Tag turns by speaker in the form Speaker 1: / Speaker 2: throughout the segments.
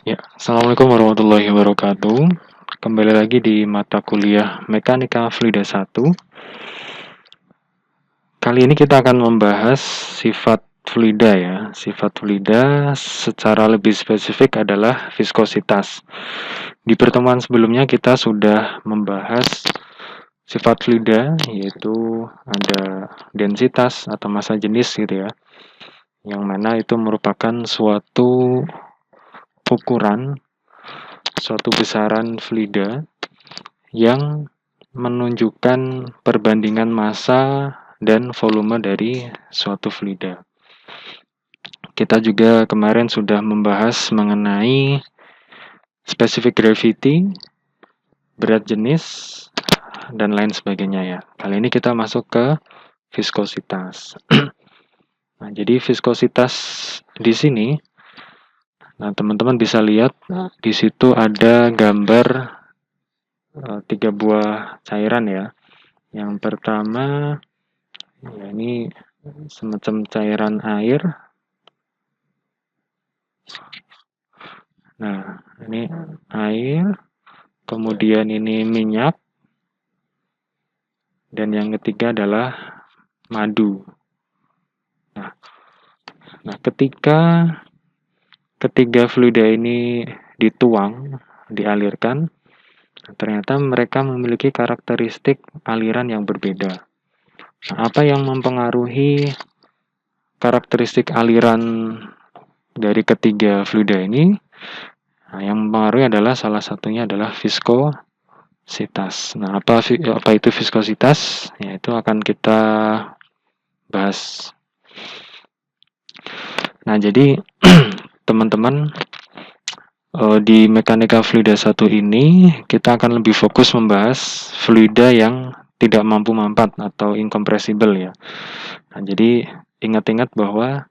Speaker 1: Ya, Assalamualaikum warahmatullahi wabarakatuh. Kembali lagi di mata kuliah Mekanika Fluida 1. Kali ini kita akan membahas sifat fluida ya. Sifat fluida secara lebih spesifik adalah viskositas. Di pertemuan sebelumnya kita sudah membahas sifat fluida, yaitu ada densitas atau massa jenis gitu ya. Yang mana itu merupakan suatu ukuran, suatu besaran fluida yang menunjukkan perbandingan massa dan volume dari suatu fluida. Kita juga kemarin sudah membahas mengenai specific gravity, berat jenis, dan lain sebagainya ya. Kali ini kita masuk ke viskositas. Nah, jadi viskositas di sini, nah teman-teman bisa lihat di situ ada gambar 3 buah cairan ya. Yang pertama, ya ini semacam cairan air. Nah, ini air, kemudian ini minyak, dan yang ketiga adalah madu. Nah, ketika ketiga fluida ini dituang, dialirkan, ternyata mereka memiliki karakteristik aliran yang berbeda. Nah, apa yang mempengaruhi karakteristik aliran dari ketiga fluida ini? Nah, yang mempengaruhi adalah salah satunya adalah viskositas. Nah, apa itu viskositas? Ya, itu akan kita bahas. Nah, jadi teman-teman di mekanika fluida 1 ini kita akan lebih fokus membahas fluida yang tidak mampu mampat atau incompressible ya. Nah, jadi ingat-ingat bahwa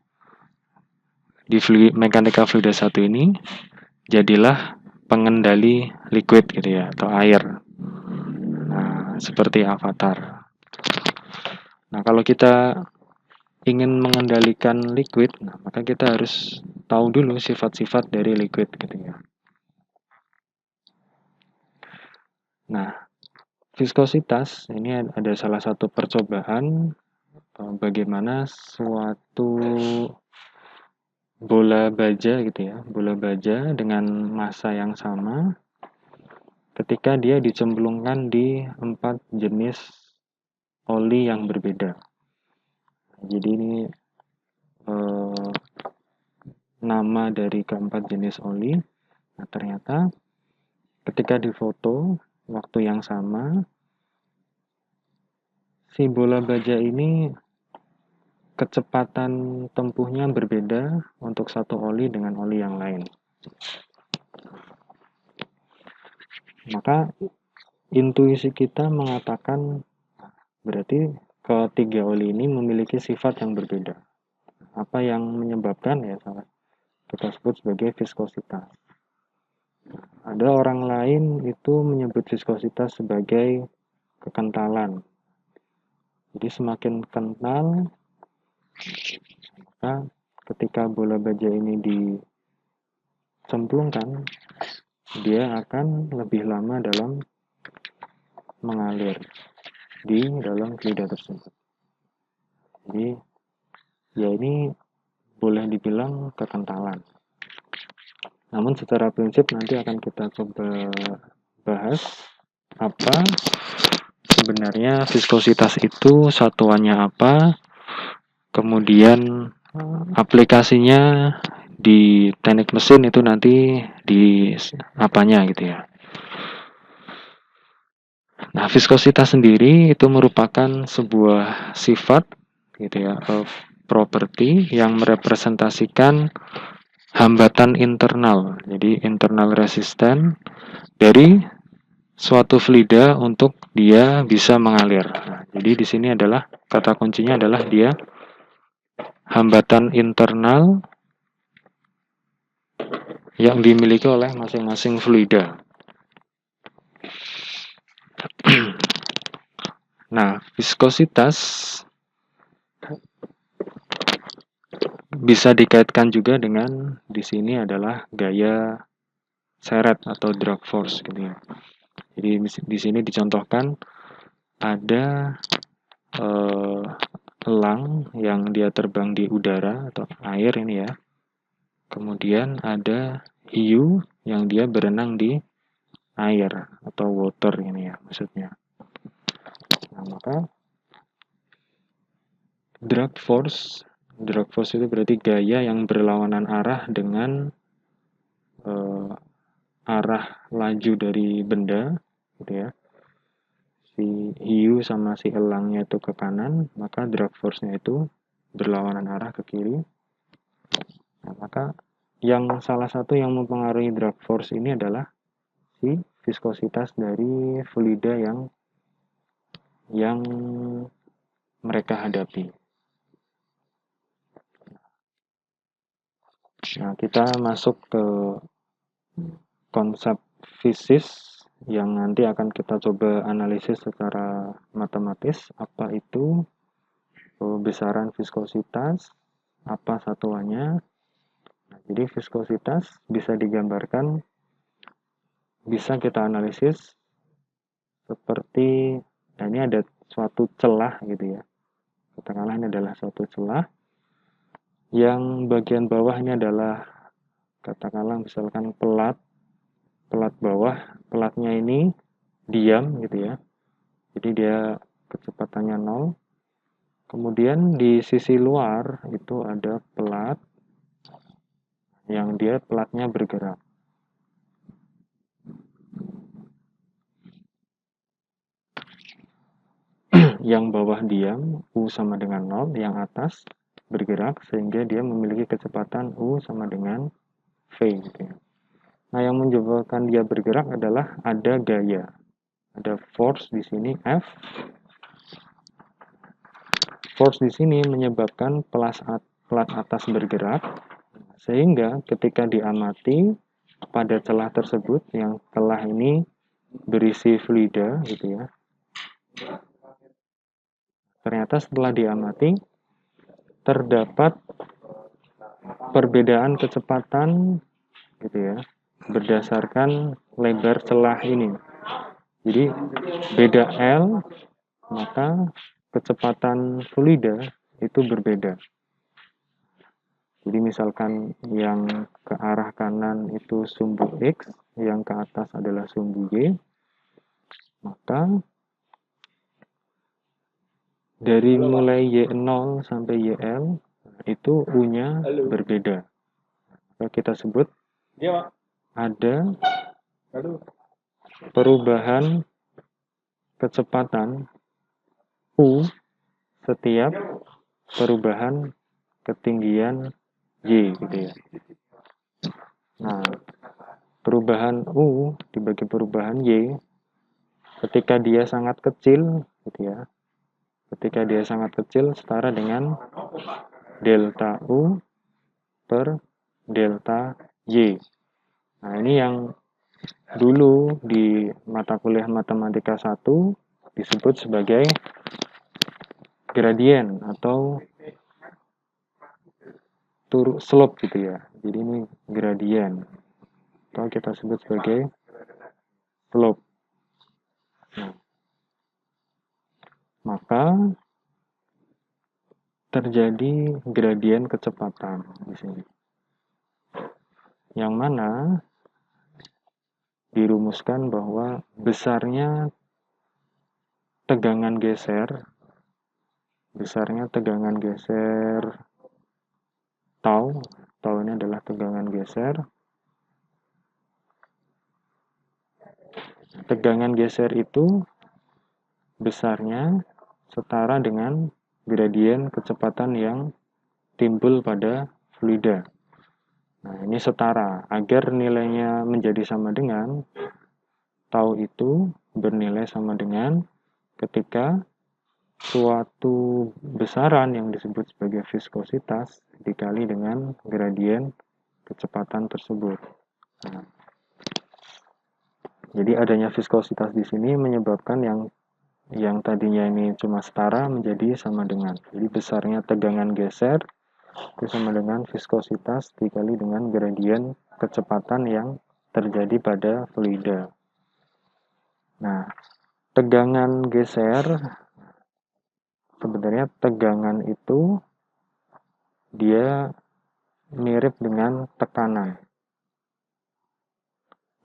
Speaker 1: di mekanika fluida 1 ini jadilah pengendali liquid gitu ya, atau air. Nah, seperti avatar. Nah, kalau kita ingin mengendalikan liquid, nah, maka kita harus tahu dulu sifat-sifat dari liquid gitu ya. Nah, viskositas ini ada salah satu percobaan bagaimana suatu bola baja gitu ya, bola baja dengan massa yang sama ketika dia dicemplungkan di 4 jenis oli yang berbeda. Jadi ini eh, nama dari keempat jenis oli. Nah, ternyata ketika difoto waktu yang sama, si bola baja ini kecepatan tempuhnya berbeda untuk satu oli dengan oli yang lain. Maka intuisi kita mengatakan berarti ketiga oli ini memiliki sifat yang berbeda. Apa yang menyebabkan ya kita sebut sebagai viskositas. Ada orang lain itu menyebut viskositas sebagai kekentalan. Jadi semakin kental, maka ketika bola baja ini dicemplungkan, dia akan lebih lama dalam mengalir di dalam fluida tersebut. Jadi ya ini boleh dibilang kekentalan. Namun secara prinsip nanti akan kita coba bahas apa sebenarnya viskositas itu, satuannya apa, kemudian aplikasinya di teknik mesin itu nanti di apanya gitu ya. Nah, viskositas sendiri itu merupakan sebuah sifat gitu ya, properti yang merepresentasikan hambatan internal. Jadi internal resisten dari suatu fluida untuk dia bisa mengalir. Nah, jadi di sini adalah kata kuncinya adalah dia hambatan internal yang dimiliki oleh masing-masing fluida. Nah, viskositas bisa dikaitkan juga dengan di sini adalah gaya seret atau drag force gitu ya. Jadi di sini dicontohkan ada elang yang dia terbang di udara atau air ini ya. Kemudian ada hiu yang dia berenang di air atau water ini ya maksudnya. Nah, maka drag force itu berarti gaya yang berlawanan arah dengan arah laju dari benda gitu ya. Si hiu sama si elangnya itu ke kanan, maka drag force-nya itu berlawanan arah ke kiri. Nah, maka salah satu yang mempengaruhi drag force ini adalah si viskositas dari fluida yang mereka hadapi. Nah, kita masuk ke konsep fisis yang nanti akan kita coba analisis secara matematis. Apa itu besaran viskositas, apa satuannya. Nah, jadi viskositas bisa digambarkan, bisa kita analisis seperti, nah ini ada suatu celah gitu ya. Katakanlah ini adalah suatu celah yang bagian bawah ini adalah, katakanlah misalkan pelat bawah, pelatnya ini diam gitu ya. Jadi dia kecepatannya 0. Kemudian di sisi luar itu ada pelat yang dia pelatnya bergerak. Yang bawah diam, U sama dengan 0, yang atas bergerak sehingga dia memiliki kecepatan U sama dengan V gitu ya. Nah, yang menyebabkan dia bergerak adalah ada gaya. Ada force di sini F. Force di sini menyebabkan pelat atas bergerak sehingga ketika diamati pada celah tersebut, yang celah ini berisi fluida gitu ya. Ternyata setelah diamati terdapat perbedaan kecepatan gitu ya berdasarkan lebar celah ini. Jadi beda L, maka kecepatan fluida itu berbeda. Jadi misalkan yang ke arah kanan itu sumbu X, yang ke atas adalah sumbu Y, maka dari mulai Y0 sampai YL itu U-nya berbeda. Maka kita sebut ada perubahan kecepatan U setiap perubahan ketinggian Y gitu ya. Nah, perubahan U dibagi perubahan Y ketika dia sangat kecil gitu ya. Ketika dia sangat kecil setara dengan delta U per delta Y. Nah, ini yang dulu di mata kuliah matematika 1 disebut sebagai gradien atau slope gitu ya. Jadi ini gradien atau kita sebut sebagai slope. Nah, maka terjadi gradien kecepatan di sini. Yang mana dirumuskan bahwa besarnya tegangan geser tau ini adalah tegangan geser. Tegangan geser itu besarnya setara dengan gradien kecepatan yang timbul pada fluida. Nah, ini setara. Agar nilainya menjadi sama dengan, tau itu bernilai sama dengan ketika suatu besaran yang disebut sebagai viskositas dikali dengan gradien kecepatan tersebut. Nah, jadi adanya viskositas di sini menyebabkan yang tadinya ini cuma setara menjadi sama dengan. Jadi besarnya tegangan geser itu sama dengan viskositas dikali dengan gradien kecepatan yang terjadi pada fluida. Nah, tegangan geser, sebenarnya tegangan itu dia mirip dengan tekanan.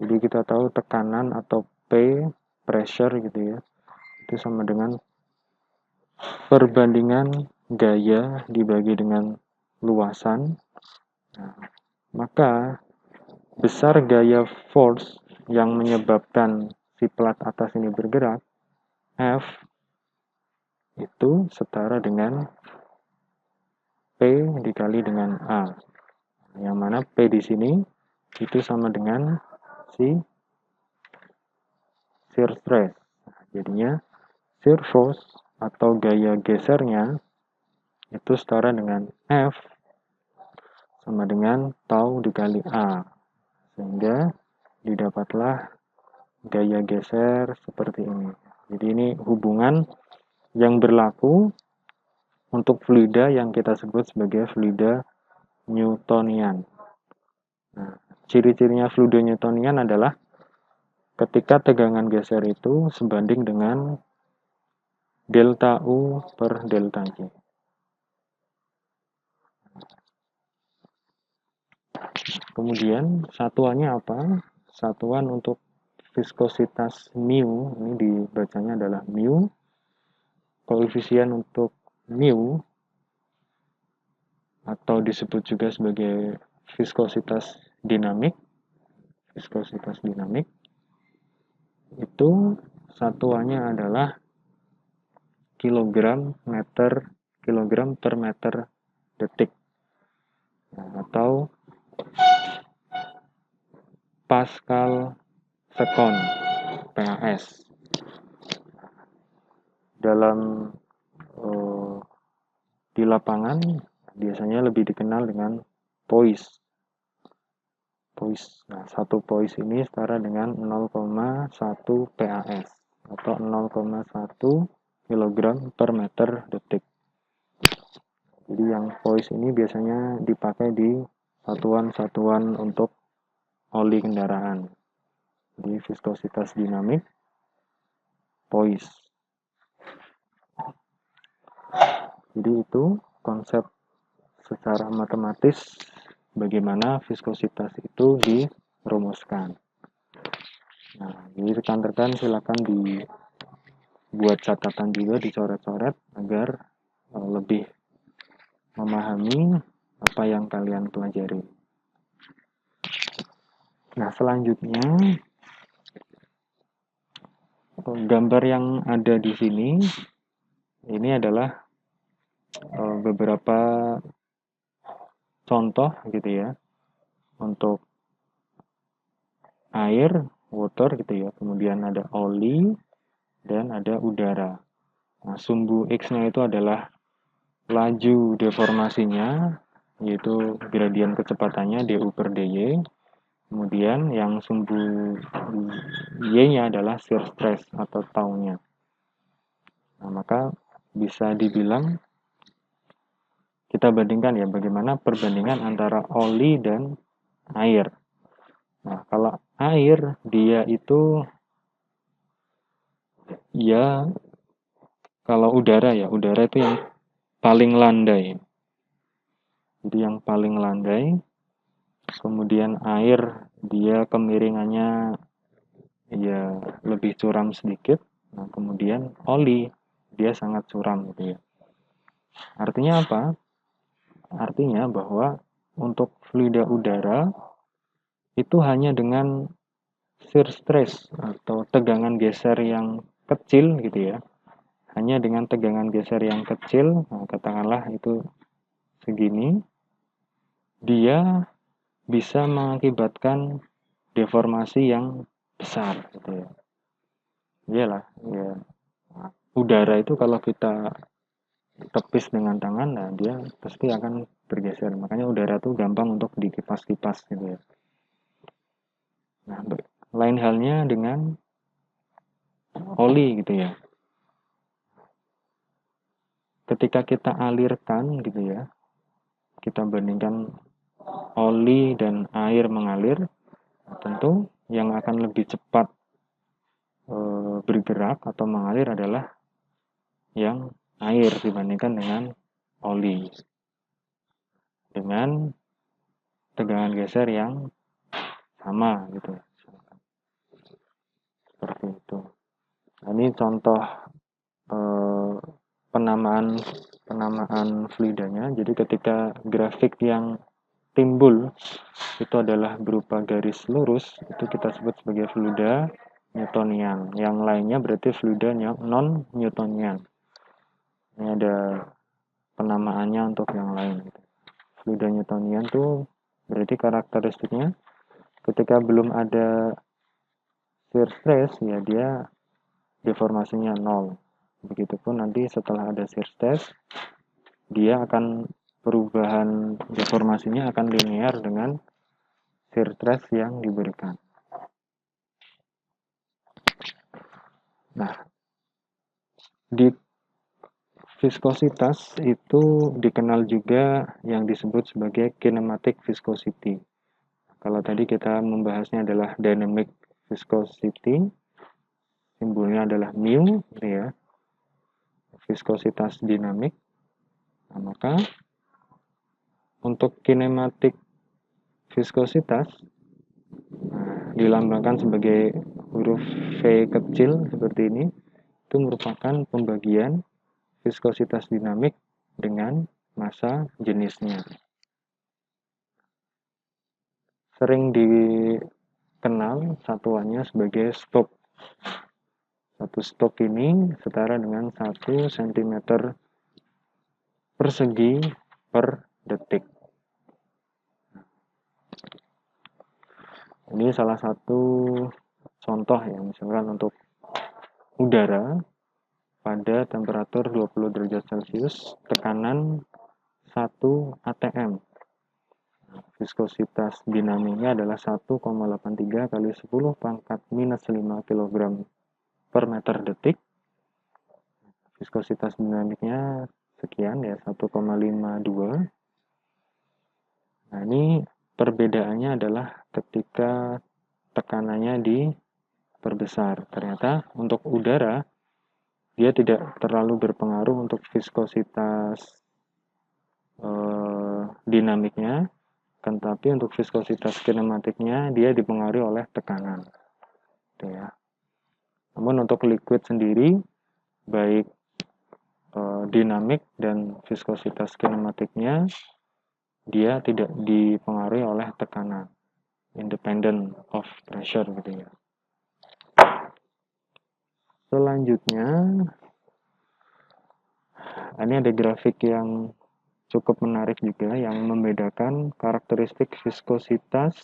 Speaker 1: Jadi kita tahu tekanan atau P, pressure gitu ya, itu sama dengan perbandingan gaya dibagi dengan luasan. Nah, maka besar gaya force yang menyebabkan si plat atas ini bergerak, F, itu setara dengan P dikali dengan A. Yang mana P di sini itu sama dengan si shear stress. Jadinya shear force atau gaya gesernya itu setara dengan F sama dengan tau dikali A. Sehingga didapatlah gaya geser seperti ini. Jadi ini hubungan yang berlaku untuk fluida yang kita sebut sebagai fluida Newtonian. Nah, ciri-cirinya fluida Newtonian adalah ketika tegangan geser itu sebanding dengan delta U per delta G. Kemudian satuannya apa? Satuan untuk viskositas mu, ini dibacanya adalah mu. Koefisien untuk mu atau disebut juga sebagai viskositas dinamik. Viskositas dinamik itu satuannya adalah kilogram per meter detik, atau Pascal sekon PAS. Dalam di lapangan biasanya lebih dikenal dengan poise. Nah, 1 poise ini setara dengan 0,1 PAS atau 0,1 kg per meter detik. Jadi yang poise ini biasanya dipakai di satuan-satuan untuk oli kendaraan. Jadi viskositas dinamik, poise. Jadi itu konsep secara matematis bagaimana viskositas itu dirumuskan. Nah, jadi rekan-rekan silakan dibuat catatan juga, dicoret-coret agar lebih memahami apa yang kalian pelajari. Nah, selanjutnya gambar yang ada di sini ini adalah beberapa contoh gitu ya untuk air, water gitu ya, kemudian ada oli dan ada udara. Nah, sumbu X-nya itu adalah laju deformasinya, yaitu gradien kecepatannya du per dy. Kemudian yang sumbu Y-nya adalah shear stress atau tau-nya. Nah, maka bisa dibilang kita bandingkan ya bagaimana perbandingan antara oli dan air. Nah, kalau air dia itu ya, kalau udara itu yang paling landai. Jadi yang paling landai. Kemudian air dia kemiringannya ya lebih curam sedikit. Nah, kemudian oli dia sangat curam gitu ya. Artinya apa? Artinya bahwa untuk fluida udara itu hanya dengan shear stress atau tegangan geser yang kecil gitu ya. Hanya dengan tegangan geser yang kecil, nah katakanlah itu segini, dia bisa mengakibatkan deformasi yang besar gitu ya. Iyalah, ya. Udara itu kalau kita tepis dengan tangan, nah dia pasti akan bergeser. Makanya udara itu gampang untuk dikipas-kipas gitu ya. Nah, lain halnya dengan oli gitu ya. Ketika kita alirkan gitu ya, kita bandingkan oli dan air mengalir, tentu yang akan lebih cepat bergerak atau mengalir adalah yang air dibandingkan dengan oli, dengan tegangan geser yang sama gitu, seperti itu. Nah, ini contoh penamaan fluidanya. Jadi ketika grafik yang timbul itu adalah berupa garis lurus, itu kita sebut sebagai fluida Newtonian. Yang lainnya berarti fluida non Newtonian. Ini ada penamaannya untuk yang lain. Fluida Newtonian tuh berarti karakteristiknya ketika belum ada shear stress ya dia deformasinya 0. Begitupun nanti setelah ada shear stress dia akan perubahan deformasinya akan linear dengan shear stress yang diberikan. Nah, di viskositas itu dikenal juga yang disebut sebagai kinematic viscosity. Kalau tadi kita membahasnya adalah dynamic viscosity, simbolnya adalah mu, gitu ya, viskositas dinamik. Nah, maka untuk kinematik viskositas dilambangkan sebagai huruf V kecil seperti ini, itu merupakan pembagian viskositas dinamik dengan massa jenisnya. Sering dikenal satuannya sebagai stok. Satu stok ini setara dengan 1 cm persegi per detik. Ini salah satu contoh ya, misalkan untuk udara pada temperatur 20 derajat Celcius, tekanan 1 atm. Viskositas dinamiknya adalah 1,83 kali 10 pangkat minus 5 kg per meter detik. Viskositas dinamiknya sekian ya, 1,52. Nah, ini perbedaannya adalah ketika tekanannya diperbesar. Ternyata untuk udara dia tidak terlalu berpengaruh untuk viskositas dinamiknya, tetapi untuk viskositas kinematiknya dia dipengaruhi oleh tekanan. Gitu ya. Namun untuk liquid sendiri, baik dinamik dan viskositas kinematiknya dia tidak dipengaruhi oleh tekanan, independent of pressure gitu ya. Selanjutnya, ini ada grafik yang cukup menarik juga yang membedakan karakteristik viskositas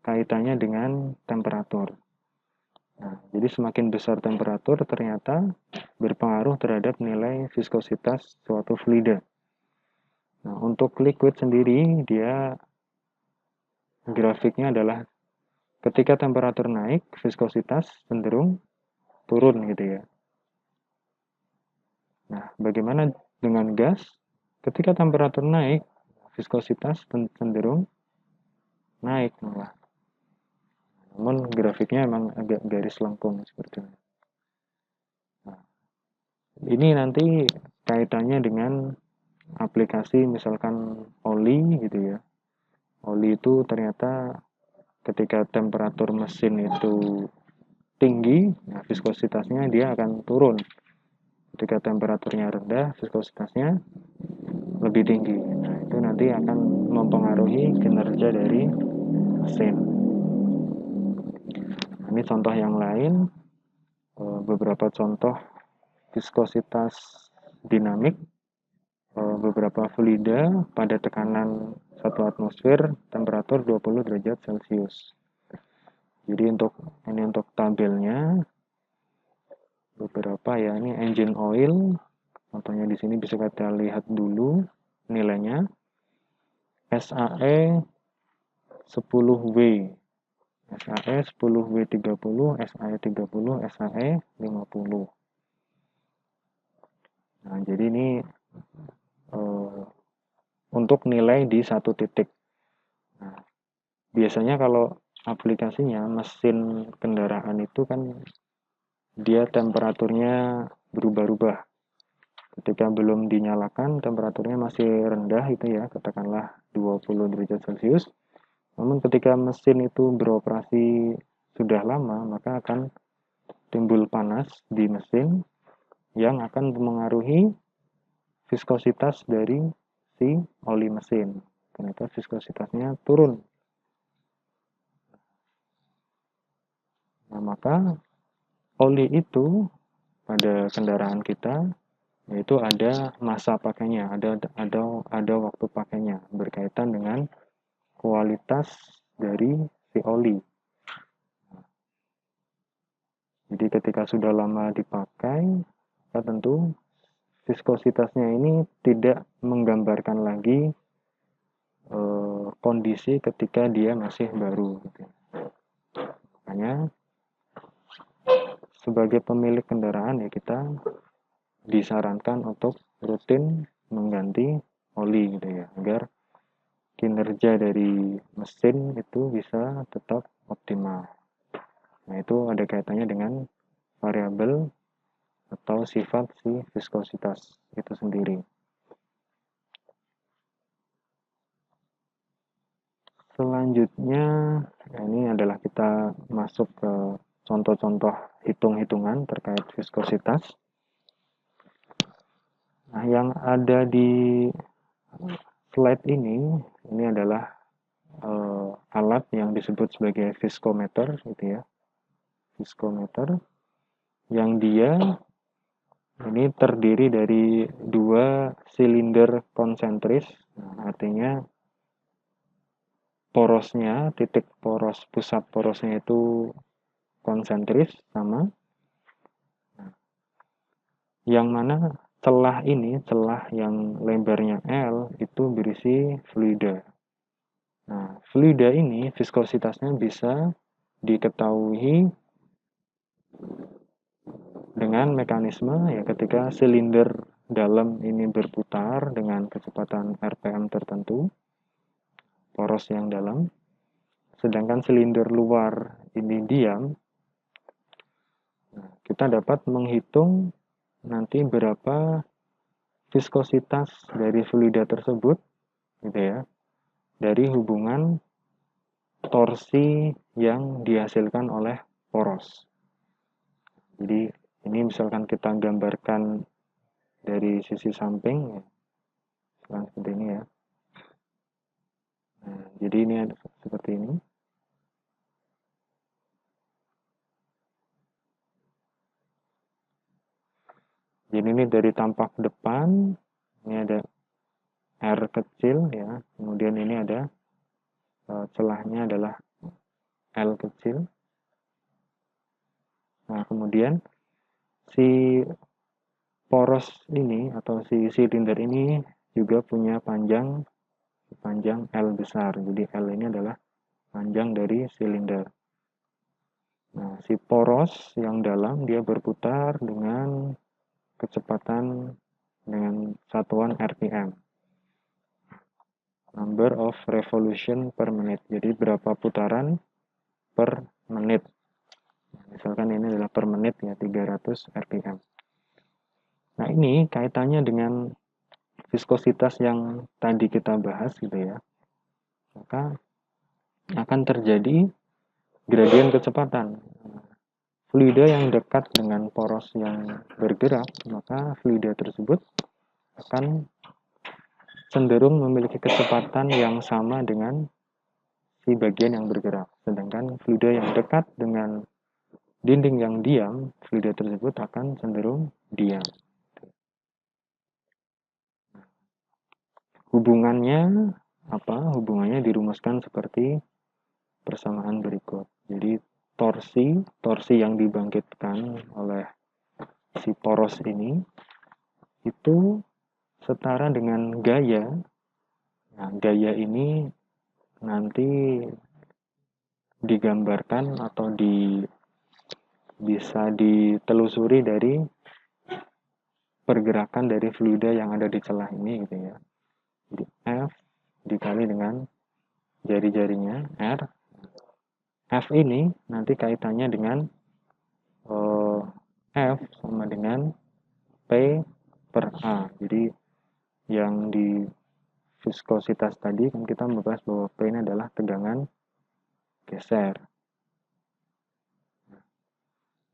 Speaker 1: kaitannya dengan temperatur. Nah, jadi semakin besar temperatur ternyata berpengaruh terhadap nilai viskositas suatu fluida. Nah, untuk liquid sendiri dia grafiknya adalah ketika temperatur naik, viskositas cenderung turun gitu ya. Nah, bagaimana dengan gas? Ketika temperatur naik, viskositas cenderung naik malah. Namun grafiknya emang agak garis lengkung seperti ini. Nah, ini nanti kaitannya dengan aplikasi misalkan oli gitu ya. Oli itu ternyata ketika temperatur mesin itu tinggi, nah viskositasnya dia akan turun. Ketika temperaturnya rendah, viskositasnya lebih tinggi. Nah, itu nanti akan mempengaruhi kinerja dari mesin. Ini contoh yang lain, beberapa contoh viskositas dinamik, beberapa fluida pada tekanan 1 atmosfer, temperatur 20 derajat Celcius. Jadi ini untuk tabelnya beberapa ya, ini engine oil, contohnya di sini bisa kita lihat dulu nilainya. SAE 10W, SAE 10W30, SAE 30, SAE 50. Nah, jadi ini untuk nilai di satu titik. Nah, biasanya kalau aplikasinya, mesin kendaraan itu kan dia temperaturnya berubah-ubah. Ketika belum dinyalakan, temperaturnya masih rendah itu ya, katakanlah 20 derajat Celcius. Namun ketika mesin itu beroperasi sudah lama, maka akan timbul panas di mesin yang akan mengaruhi viskositas dari si oli mesin. Ternyata viskositasnya turun. Nah, maka oli itu pada kendaraan kita yaitu ada masa pakainya, ada waktu pakainya berkaitan dengan kualitas dari si oli. Jadi ketika sudah lama dipakai, maka tentu viskositasnya ini tidak menggambarkan lagi kondisi ketika dia masih baru. Gitu. Makanya sebagai pemilik kendaraan ya kita disarankan untuk rutin mengganti oli gitu ya, agar kinerja dari mesin itu bisa tetap optimal. Nah, itu ada kaitannya dengan variabel atau sifat si viskositas itu sendiri. Selanjutnya, ini adalah kita masuk ke contoh-contoh hitung-hitungan terkait viskositas. Nah, yang ada di slide ini adalah alat yang disebut sebagai viskometer, gitu ya. Viskometer yang dia ini terdiri dari dua silinder konsentris, nah, artinya porosnya, titik poros, pusat porosnya itu konsentris sama. Yang mana celah ini, celah yang lebarnya L itu berisi fluida. Nah, fluida ini viskositasnya bisa diketahui dengan mekanisme ya ketika silinder dalam ini berputar dengan kecepatan RPM tertentu, poros yang dalam, sedangkan silinder luar ini diam. Nah, kita dapat menghitung nanti berapa viskositas dari fluida tersebut, gitu ya, dari hubungan torsi yang dihasilkan oleh poros. Jadi ini misalkan kita gambarkan dari sisi samping, ya, seperti ini ya. Nah, jadi ini ada seperti ini. Jadi ini dari tampak depan, ini ada R kecil ya, kemudian ini ada celahnya adalah L kecil. Nah, kemudian si poros ini atau si silinder ini juga punya panjang L besar. Jadi L ini adalah panjang dari silinder. Nah, si poros yang dalam dia berputar dengan kecepatan dengan satuan RPM. Number of revolution per menit. Jadi berapa putaran per menit. Misalkan ini adalah per menit ya 300 RPM. Nah, ini kaitannya dengan viskositas yang tadi kita bahas gitu ya. Maka akan terjadi gradien kecepatan. Fluida yang dekat dengan poros yang bergerak, maka fluida tersebut akan cenderung memiliki kecepatan yang sama dengan si bagian yang bergerak. Sedangkan fluida yang dekat dengan dinding yang diam, fluida tersebut akan cenderung diam. Hubungannya apa? Hubungannya dirumuskan seperti persamaan berikut. Jadi torsi yang dibangkitkan oleh si poros ini itu setara dengan gaya. Nah, gaya ini nanti digambarkan atau bisa ditelusuri dari pergerakan dari fluida yang ada di celah ini gitu ya. Jadi F dikali dengan jari-jarinya R F ini nanti kaitannya dengan F sama dengan P per A. Jadi yang di viskositas tadi kan kita membahas bahwa P ini adalah tegangan geser.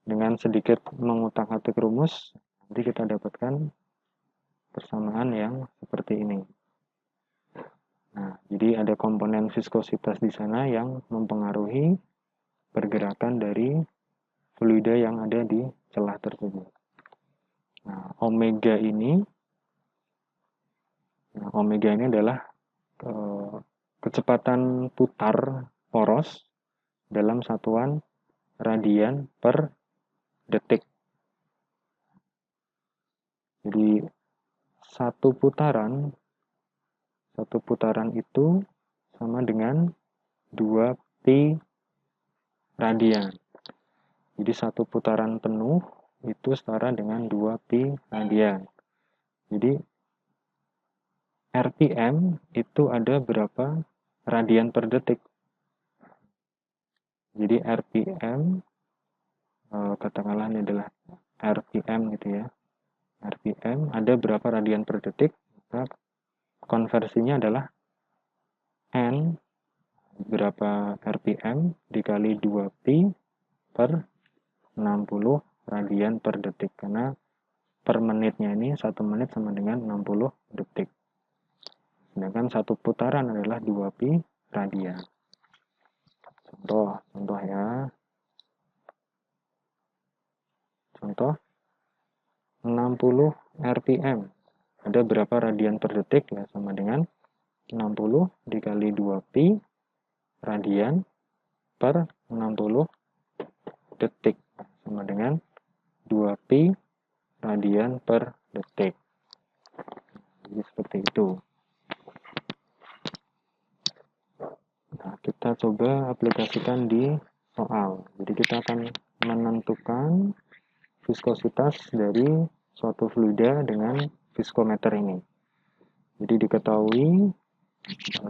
Speaker 1: Dengan sedikit mengutak-atik rumus, nanti kita dapatkan persamaan yang seperti ini. Nah, jadi ada komponen viskositas di sana yang mempengaruhi pergerakan dari fluida yang ada di celah tersebut. Nah, omega ini adalah kecepatan putar poros dalam satuan radian per detik. Jadi satu putaran itu sama dengan 2pi radian. Jadi satu putaran penuh itu setara dengan 2pi radian. Jadi RPM itu ada berapa radian per detik. Jadi RPM, katakanlah ini adalah RPM gitu ya. RPM ada berapa radian per detik, maka konversinya adalah N berapa RPM dikali 2pi per 60 radian per detik. Karena per menitnya ini 1 menit sama dengan 60 detik. Sedangkan satu putaran adalah 2pi radian. Contoh ya. Contoh 60 RPM. Ada berapa radian per detik? Ya, sama dengan 60 dikali 2pi radian per 60 detik. Sama dengan 2pi radian per detik. Jadi seperti itu. Nah, kita coba aplikasikan di soal. Jadi kita akan menentukan viskositas dari suatu fluida dengan viskometer ini. Jadi diketahui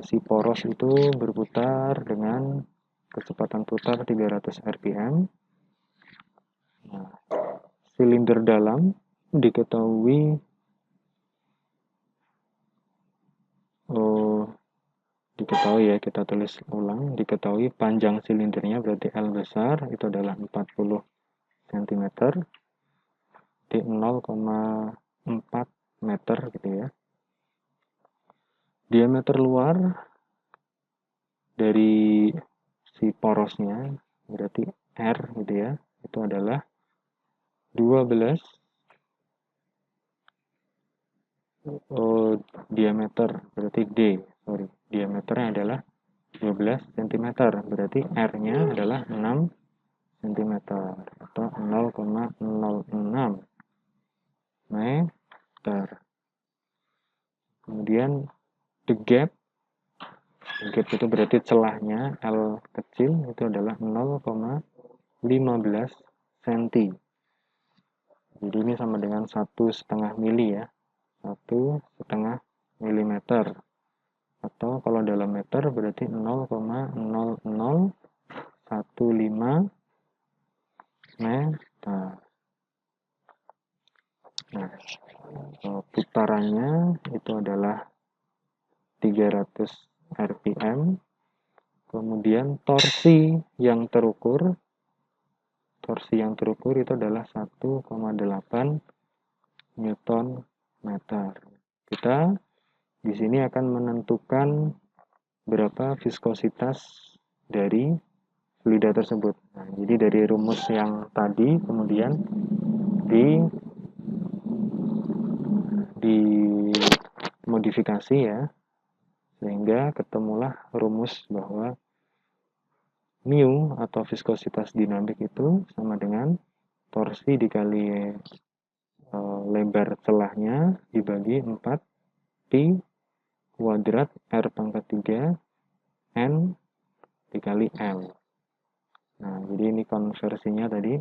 Speaker 1: si poros itu berputar dengan kecepatan putar 300 rpm. Nah, silinder dalam diketahui ya, kita tulis ulang, diketahui panjang silindernya berarti L besar itu adalah 40 cm di 0,4 meter gitu ya. Diameter luar dari si porosnya berarti R gitu ya, itu adalah 12 diameter berarti diameternya adalah 12 cm berarti R-nya adalah 6 cm atau 0,06 meter. Kemudian the gap itu berarti celahnya L kecil itu adalah 0,15 cm. Jadi ini sama dengan 1,5 mili ya, 1,5 milimeter. Atau kalau dalam meter berarti 0,0015 meter. Nah, putarannya itu adalah 300 rpm. Kemudian torsi yang terukur itu adalah 1,8 Newton meter. Kita di sini akan menentukan berapa viskositas dari fluida tersebut. Nah, jadi dari rumus yang tadi kemudian dimodifikasi ya, sehingga ketemulah rumus bahwa mu atau viskositas dinamik itu sama dengan torsi dikali lebar celahnya dibagi 4 pi kuadrat R pangkat 3 N dikali L. Nah, jadi ini konversinya tadi.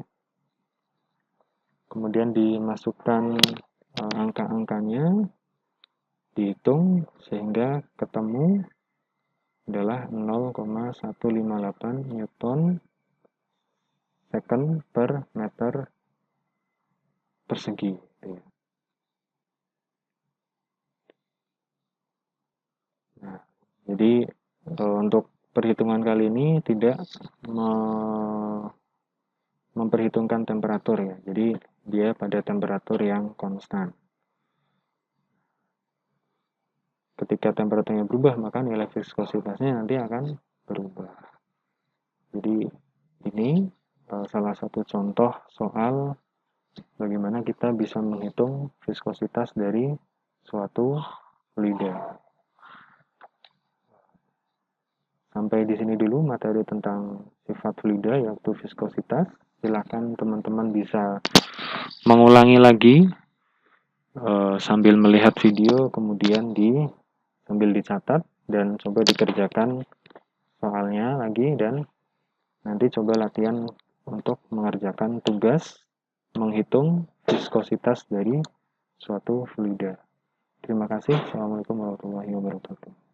Speaker 1: Kemudian dimasukkan angka-angkanya, dihitung sehingga ketemu adalah 0,158 Newton second per meter persegi. Nah, jadi untuk perhitungan kali ini tidak memperhitungkan temperatur ya. Jadi dia pada temperatur yang konstan. Ketika temperaturnya berubah, maka nilai viskositasnya nanti akan berubah. Jadi ini salah satu contoh soal bagaimana kita bisa menghitung viskositas dari suatu fluida. Sampai di sini dulu materi tentang sifat fluida yaitu viskositas. Silakan teman-teman bisa mengulangi lagi sambil melihat video, kemudian sambil dicatat dan coba dikerjakan soalnya lagi, dan nanti coba latihan untuk mengerjakan tugas menghitung viskositas dari suatu fluida. Terima kasih. Assalamualaikum warahmatullahi wabarakatuh.